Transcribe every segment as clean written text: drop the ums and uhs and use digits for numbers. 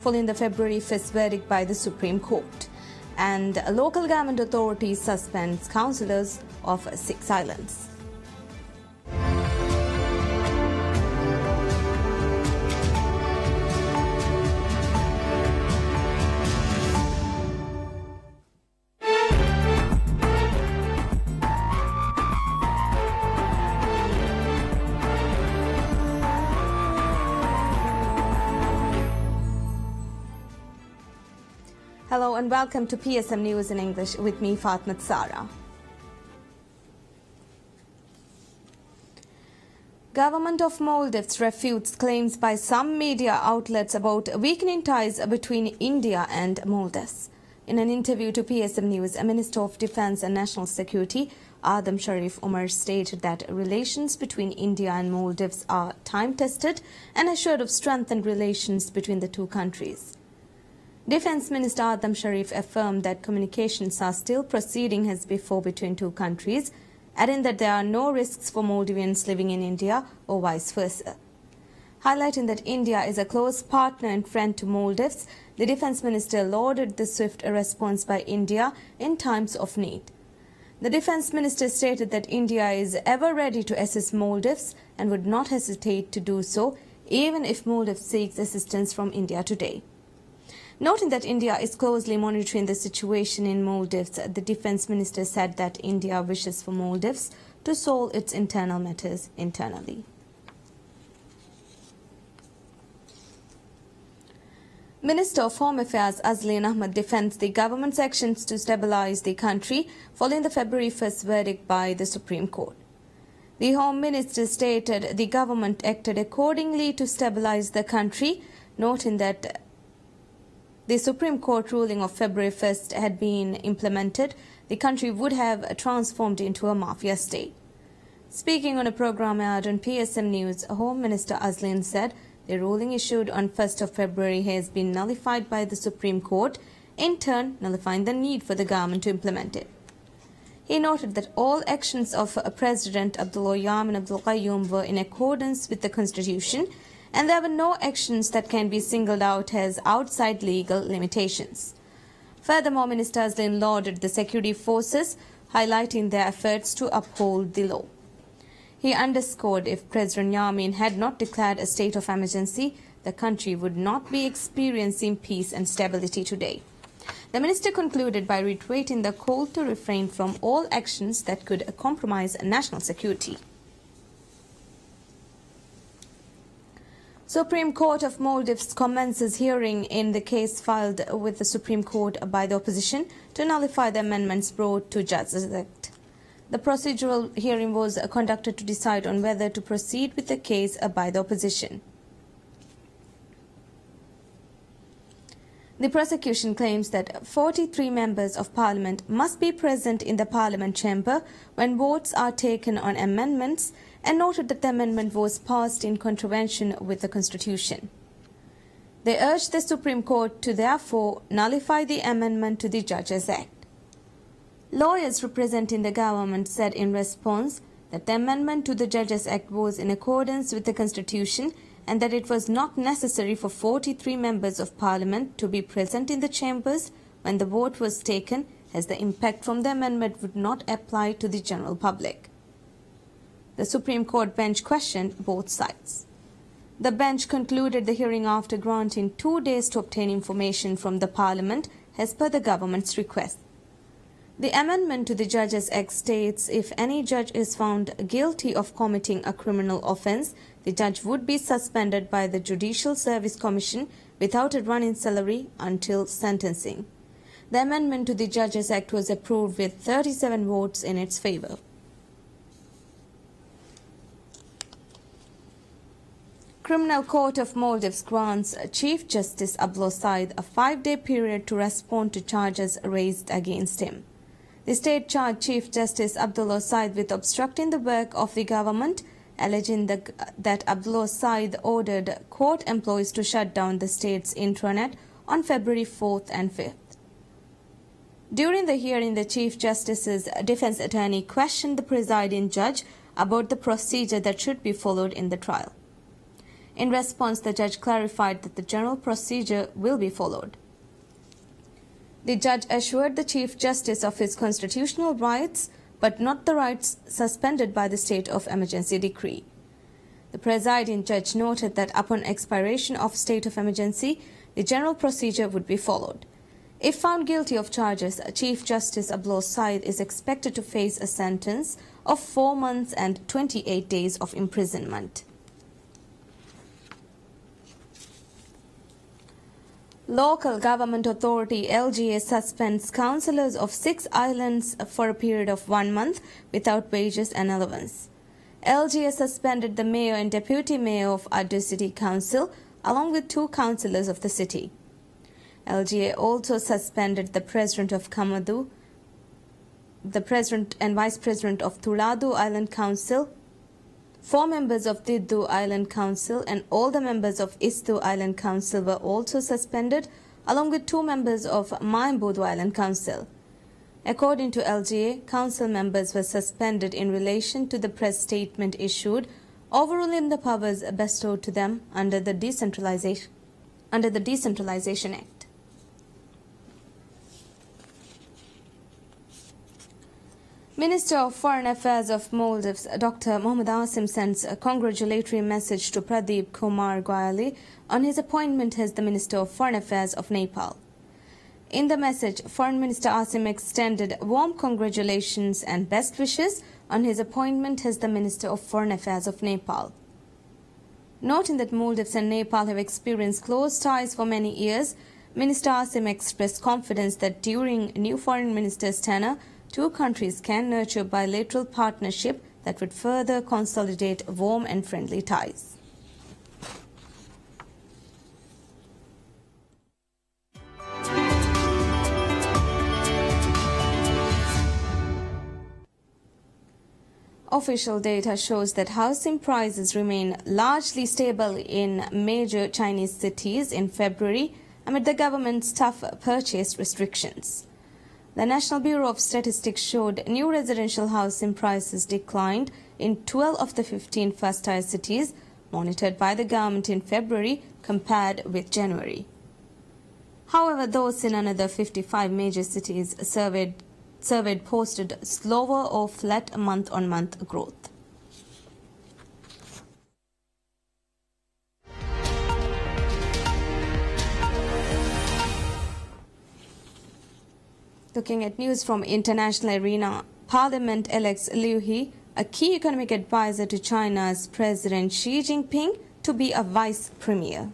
following the February 5th verdict by the Supreme Court. And local government authorities suspends councillors of 6 islands. Hello and welcome to PSM News in English with me, Fatmat Sara. Government of Maldives refutes claims by some media outlets about weakening ties between India and Maldives. In an interview to PSM News, Minister of Defence and National Security, Adem Sharif Omar, stated that relations between India and Maldives are time-tested and assured of strengthened relations between the two countries. Defence Minister Adem Sharif affirmed that communications are still proceeding as before between two countries, adding that there are no risks for Maldivians living in India or vice versa. Highlighting that India is a close partner and friend to Maldives, the Defence Minister lauded the swift response by India in times of need. The Defence Minister stated that India is ever ready to assist Maldives and would not hesitate to do so, even if Maldives seeks assistance from India today. Noting that India is closely monitoring the situation in Maldives, the Defence Minister said that India wishes for Maldives to solve its internal matters internally. Minister of Home Affairs Azleen Ahmad defends the government's actions to stabilise the country following the February 1st verdict by the Supreme Court. The Home Minister stated the government acted accordingly to stabilise the country, noting that the Supreme Court ruling of February 1st had been implemented, the country would have transformed into a mafia state. Speaking on a program aired on PSM News, Home Minister Azleen said the ruling issued on 1st of February has been nullified by the Supreme Court, in turn nullifying the need for the government to implement it. He noted that all actions of President Abdullah Yamin Abdul Qayyum were in accordance with the Constitution, and there were no actions that can be singled out as outside legal limitations. Furthermore, Minister Azleen lauded the security forces, highlighting their efforts to uphold the law. He underscored if President Yamin had not declared a state of emergency, the country would not be experiencing peace and stability today. The minister concluded by reiterating the call to refrain from all actions that could compromise national security. Supreme Court of Maldives commences hearing in the case filed with the Supreme Court by the opposition to nullify the amendments brought to Judges Act. The procedural hearing was conducted to decide on whether to proceed with the case by the opposition. The prosecution claims that 43 members of Parliament must be present in the Parliament chamber when votes are taken on amendments, and noted that the amendment was passed in contravention with the Constitution. They urged the Supreme Court to therefore nullify the amendment to the Judges Act. Lawyers representing the government said in response that the amendment to the Judges Act was in accordance with the Constitution and that it was not necessary for 43 members of Parliament to be present in the chambers when the vote was taken, as the impact from the amendment would not apply to the general public. The Supreme Court bench questioned both sides. The bench concluded the hearing after granting 2 days to obtain information from the Parliament as per the government's request. The amendment to the Judges Act states if any judge is found guilty of committing a criminal offence, the judge would be suspended by the Judicial Service Commission without a run-in salary until sentencing. The amendment to the Judges Act was approved with 37 votes in its favour. Criminal Court of Maldives grants Chief Justice Abdullah Said a 5-day period to respond to charges raised against him. The state charged Chief Justice Abdullah Said with obstructing the work of the government, alleging that Abdullah Said ordered court employees to shut down the state's intranet on February 4th and 5th. During the hearing, the Chief Justice's defense attorney questioned the presiding judge about the procedure that should be followed in the trial. In response, the judge clarified that the general procedure will be followed. The judge assured the Chief Justice of his constitutional rights, but not the rights suspended by the state of emergency decree. The presiding judge noted that upon expiration of state of emergency, the general procedure would be followed. If found guilty of charges, Chief Justice Abloh Said is expected to face a sentence of 4 months and 28 days of imprisonment. Local government authority LGA suspends councillors of 6 islands for a period of 1 month without wages and allowance. LGA suspended the mayor and deputy mayor of Addu City Council along with 2 councillors of the city. LGA also suspended the president of Kamadu, the president and vice president of Tuladu Island Council, 4 members of Tiddu Island Council and all the members of Istu Island Council were also suspended, along with 2 members of Maimbudu Island Council. According to LGA, council members were suspended in relation to the press statement issued overruling the powers bestowed to them under the Decentralization Act. Minister of Foreign Affairs of Maldives, Dr. Mohammed Asim, sends a congratulatory message to Pradeep Kumar Goyali on his appointment as the Minister of Foreign Affairs of Nepal. In the message, Foreign Minister Asim extended warm congratulations and best wishes on his appointment as the Minister of Foreign Affairs of Nepal. Noting that Maldives and Nepal have experienced close ties for many years, Minister Asim expressed confidence that during new Foreign Minister's tenure, 2 countries can nurture bilateral partnership that would further consolidate warm and friendly ties. Official data shows that housing prices remain largely stable in major Chinese cities in February amid the government's tough purchase restrictions. The National Bureau of Statistics showed new residential housing prices declined in 12 of the 15 first-tier cities monitored by the government in February compared with January. However, those in another 55 major cities surveyed posted slower or flat month-on-month growth. Looking at news from international arena, Parliament elects Liu He, a key economic advisor to China's President Xi Jinping, to be a vice premier.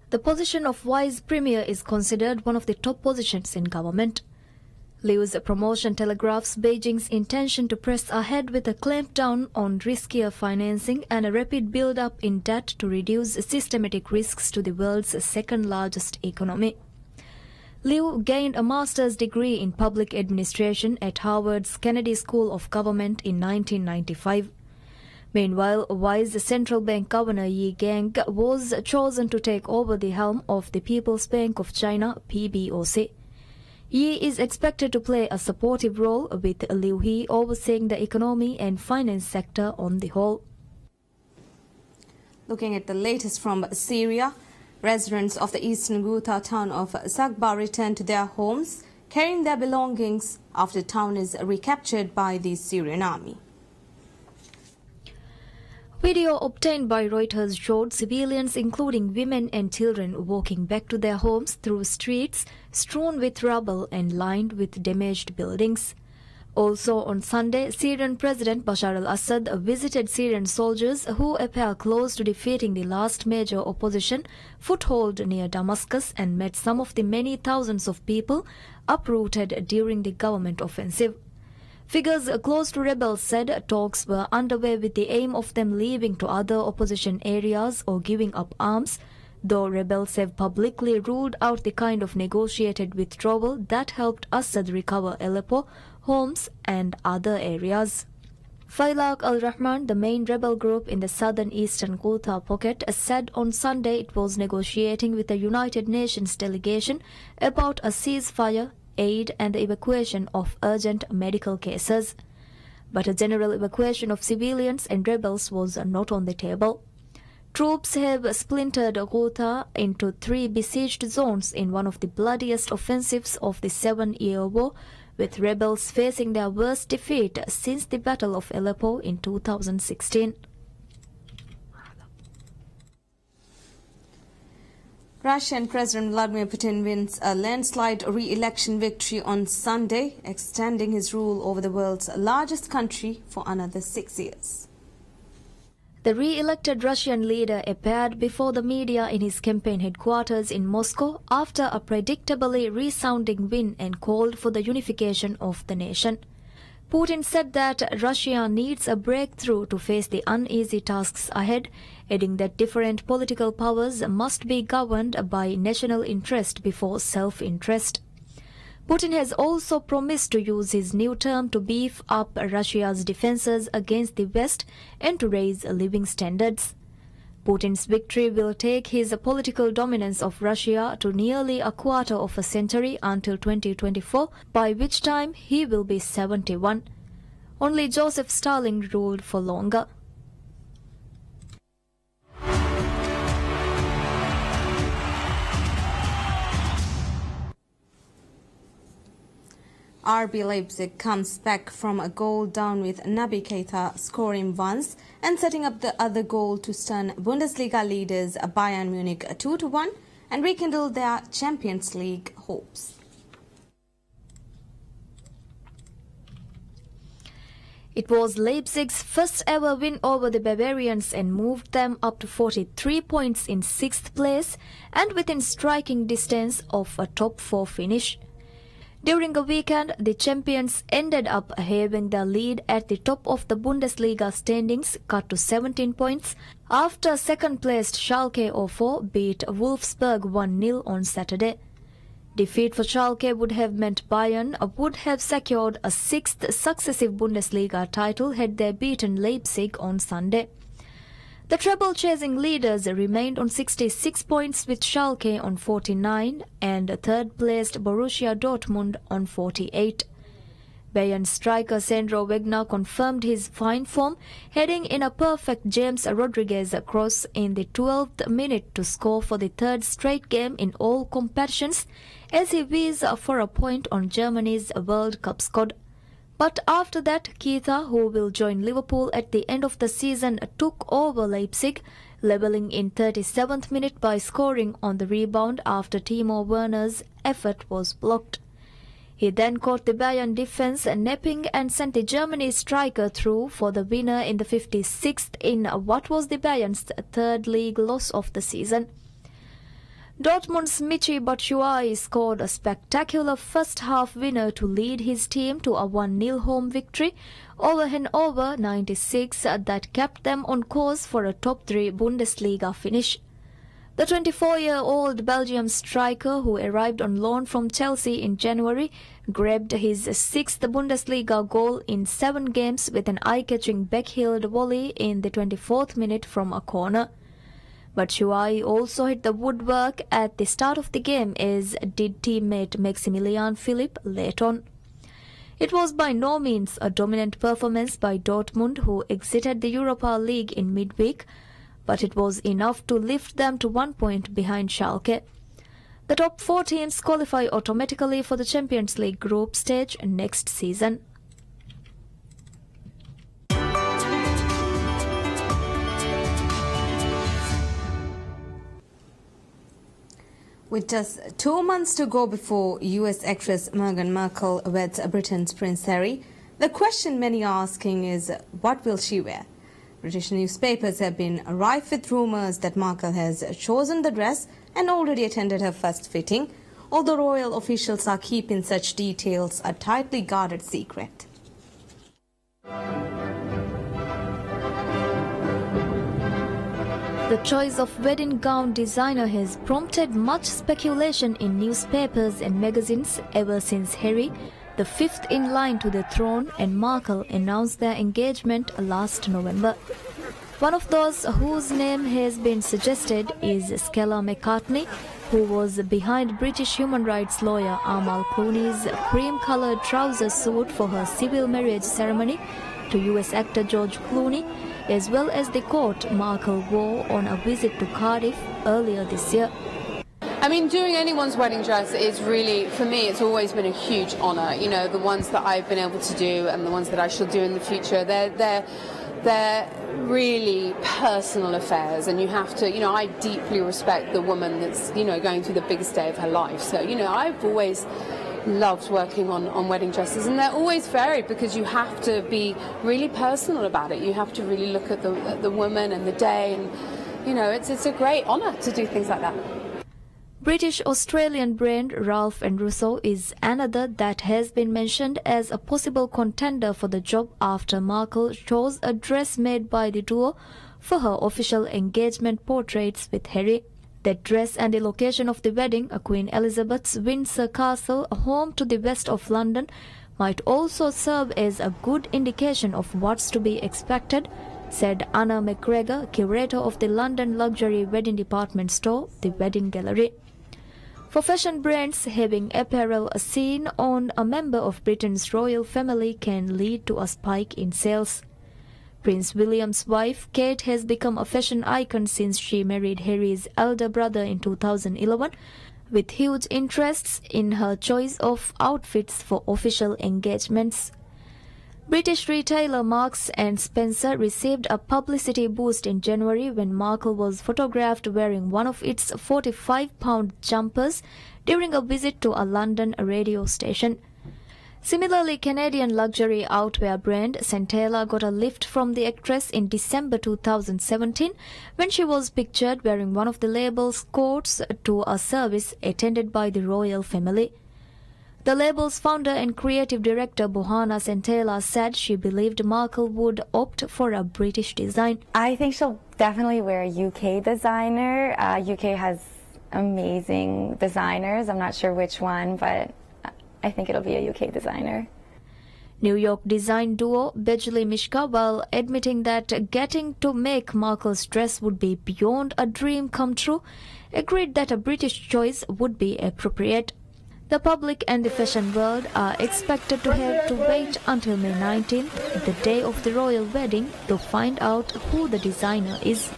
The position of vice premier is considered one of the top positions in government. Liu's promotion telegraphs Beijing's intention to press ahead with a clampdown on riskier financing and a rapid build-up in debt to reduce systematic risks to the world's second-largest economy. Liu gained a master's degree in public administration at Harvard's Kennedy School of Government in 1995. Meanwhile, Vice Central Bank Governor Yi Gang was chosen to take over the helm of the People's Bank of China, PBOC. Yi is expected to play a supportive role, with Liu He overseeing the economy and finance sector on the whole. Looking at the latest from Syria, residents of the eastern Ghouta town of Zagba returned to their homes, carrying their belongings after the town is recaptured by the Syrian army. Video obtained by Reuters showed civilians, including women and children, walking back to their homes through streets strewn with rubble and lined with damaged buildings. Also on Sunday, Syrian President Bashar al-Assad visited Syrian soldiers who appear close to defeating the last major opposition foothold near Damascus and met some of the many thousands of people uprooted during the government offensive. Figures close to rebels said talks were underway with the aim of them leaving to other opposition areas or giving up arms, though rebels have publicly ruled out the kind of negotiated withdrawal that helped Assad recover Aleppo, Homs and other areas. Failaq al-Rahman, the main rebel group in the southern eastern Ghouta pocket, said on Sunday it was negotiating with the United Nations delegation about a ceasefire, aid and the evacuation of urgent medical cases. But a general evacuation of civilians and rebels was not on the table. Troops have splintered Ghouta into 3 besieged zones in one of the bloodiest offensives of the 7-year war, with rebels facing their worst defeat since the Battle of Aleppo in 2016. Russian President Vladimir Putin wins a landslide re-election victory on Sunday, extending his rule over the world's largest country for another 6 years. The re-elected Russian leader appeared before the media in his campaign headquarters in Moscow after a predictably resounding win and called for the unification of the nation. Putin said that Russia needs a breakthrough to face the uneasy tasks ahead, adding that different political powers must be governed by national interest before self-interest. Putin has also promised to use his new term to beef up Russia's defenses against the West and to raise living standards. Putin's victory will take his political dominance of Russia to nearly a quarter of a century until 2024, by which time he will be 71. Only Joseph Stalin ruled for longer. RB Leipzig comes back from a goal down with Naby Keita scoring once and setting up the other goal to stun Bundesliga leaders Bayern Munich 2-1 and rekindle their Champions League hopes. It was Leipzig's first ever win over the Bavarians and moved them up to 43 points in 6th place and within striking distance of a top 4 finish. During the weekend, the champions ended up having their lead at the top of the Bundesliga standings cut to 17 points after second-placed Schalke 04 beat Wolfsburg 1-0 on Saturday. Defeat for Schalke would have meant Bayern would have secured a 6th successive Bundesliga title had they beaten Leipzig on Sunday. The treble-chasing leaders remained on 66 points with Schalke on 49 and third-placed Borussia Dortmund on 48. Bayern striker Sandro Wagner confirmed his fine form, heading in a perfect James Rodriguez cross in the 12th minute to score for the 3rd straight game in all competitions as he whizzed for a point on Germany's World Cup squad. But after that, Keita, who will join Liverpool at the end of the season, took over Leipzig, levelling in 37th minute by scoring on the rebound after Timo Werner's effort was blocked. He then caught the Bayern defence napping and sent the Germany striker through for the winner in the 56th in what was the Bayern's 3rd league loss of the season. Dortmund's Michy Batshuayi scored a spectacular first-half winner to lead his team to a 1-0 home victory over Hannover 96 that kept them on course for a top-3 Bundesliga finish. The 24-year-old Belgium striker, who arrived on loan from Chelsea in January, grabbed his 6th Bundesliga goal in 7 games with an eye-catching backheeled volley in the 24th minute from a corner. Batshuayi also hit the woodwork at the start of the game, as did teammate Maximilian Philipp late on. It was by no means a dominant performance by Dortmund, who exited the Europa League in midweek, but it was enough to lift them to 1 point behind Schalke. The top 4 teams qualify automatically for the Champions League group stage next season. With just 2 months to go before US actress Meghan Markle weds Britain's Prince Harry, the question many are asking is, what will she wear? British newspapers have been rife with rumours that Markle has chosen the dress and already attended her first fitting, although royal officials are keeping such details a tightly guarded secret. The choice of wedding gown designer has prompted much speculation in newspapers and magazines ever since Harry, the 5th in line to the throne, and Markle announced their engagement last November. One of those whose name has been suggested is Stella McCartney, who was behind British human rights lawyer Amal Clooney's cream-coloured trouser suit for her civil marriage ceremony to US actor George Clooney, as well as the court Markle wore on a visit to Cardiff earlier this year. I mean, doing anyone's wedding dress is really, for me, it's always been a huge honour. You know, the ones that I've been able to do and the ones that I shall do in the future, they're really personal affairs, and you have to, you know, I deeply respect the woman that's, you know, going through the biggest day of her life. So, you know, I've always loved working on wedding dresses, and they're always varied because you have to be really personal about it. You have to really look at the woman and the day, and, you know, it's a great honour to do things like that. British-Australian brand Ralph & Russo is another that has been mentioned as a possible contender for the job after Markle chose a dress made by the duo for her official engagement portraits with Harry. That dress and the location of the wedding, Queen Elizabeth's Windsor Castle, home to the west of London, might also serve as a good indication of what's to be expected, said Anna McGregor, curator of the London luxury wedding department store, The Wedding Gallery. For fashion brands, having apparel seen on a member of Britain's royal family can lead to a spike in sales. Prince William's wife, Kate, has become a fashion icon since she married Harry's elder brother in 2011, with huge interests in her choice of outfits for official engagements. British retailer Marks & Spencer received a publicity boost in January when Markle was photographed wearing one of its 45-pound jumpers during a visit to a London radio station. Similarly, Canadian luxury outwear brand Centella got a lift from the actress in December 2017 when she was pictured wearing one of the label's coats to a service attended by the royal family. The label's founder and creative director Bohana Centella said she believed Markle would opt for a British design. I think she'll definitely wear a UK designer. UK has amazing designers. I'm not sure which one, but I think it'll be a UK designer. New York design duo Bejli Mishka, while admitting that getting to make Markle's dress would be beyond a dream come true, agreed that a British choice would be appropriate. The public and the fashion world are expected to have to wait until May 19th, the day of the royal wedding, to find out who the designer is.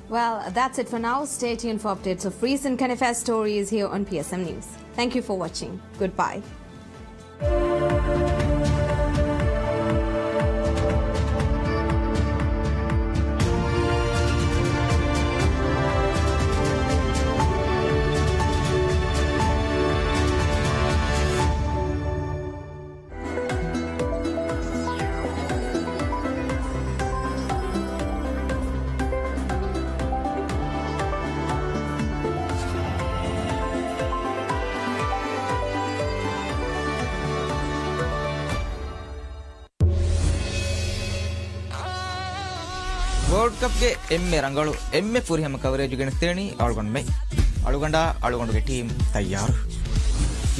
Well, that's it for now. Stay tuned for updates of recent current affairs stories here on PSM News. Thank you for watching. Goodbye. World cup के एम्मे रंगालू एम्मे पूरी हम coverage ಗೆಣಸ್ತೇಣಿ ಆಳ್ಗೊಂಡ್ಮೆ ಆಳುಗೊಂಡಗೆ team ತಯಾರು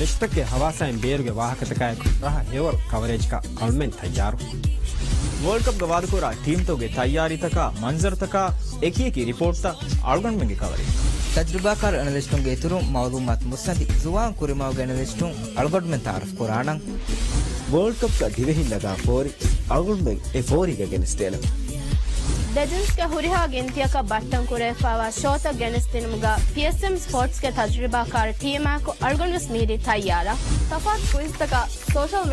ನಿಷ್ಟಕ್ಕೆ ಹವಾಸಾಯಂ ಬೇರುಗೆ ವಾಹಕತಕಾಯ ರಹ ಹೇವರ್ coverage का ಅಳ್ಮೆನ್ ತಯಾರು world cup ಗವಾದಕೋರ team ತೋಗೆ ತಯಾರಿ ತಕ ಮಂಜರ್ ತಕ ಏಕಿ report ತ ಆಳ್ಗೊಂಡ್ಮೆಗೆ ಕವರೇಜ್ ತಜ್ರಬಾಕಾರ ಅನಲಿಸ್ಟುಂ ಗೆ ತುರು ಮಾಲೂಮಾತ್ ಮುಸದಿ ಜುವಾನ್ ಕುರಿಮಾವ್ ಗೆ ಅನಲಿಸ್ಟುಂ ಆಳ್ಗೊಂಡ್ಮೆನ್ ತಾರಫ್ ಕುರಾಣಂ ವರ್ಲ್ಡ್ ಕಪ್ का ದಿವೆಹಿಲ್ಲಗ ಫೋರಿ ಆಳ್ಗೊಂಡ್ಮೆಗೆ ಎ ಫೋರಿಗೆ ಗೆಣಸ್ತೇನೆ दजन्स के हुरिहा गिनतिया का बट्टन कुरे फावा शोता गेनस्तिन मुगा PSM स्पोर्ट्स के तजुर्बाकार टीम को अर्गन वस मीरी तैयारा तफात क्विज तक सोशल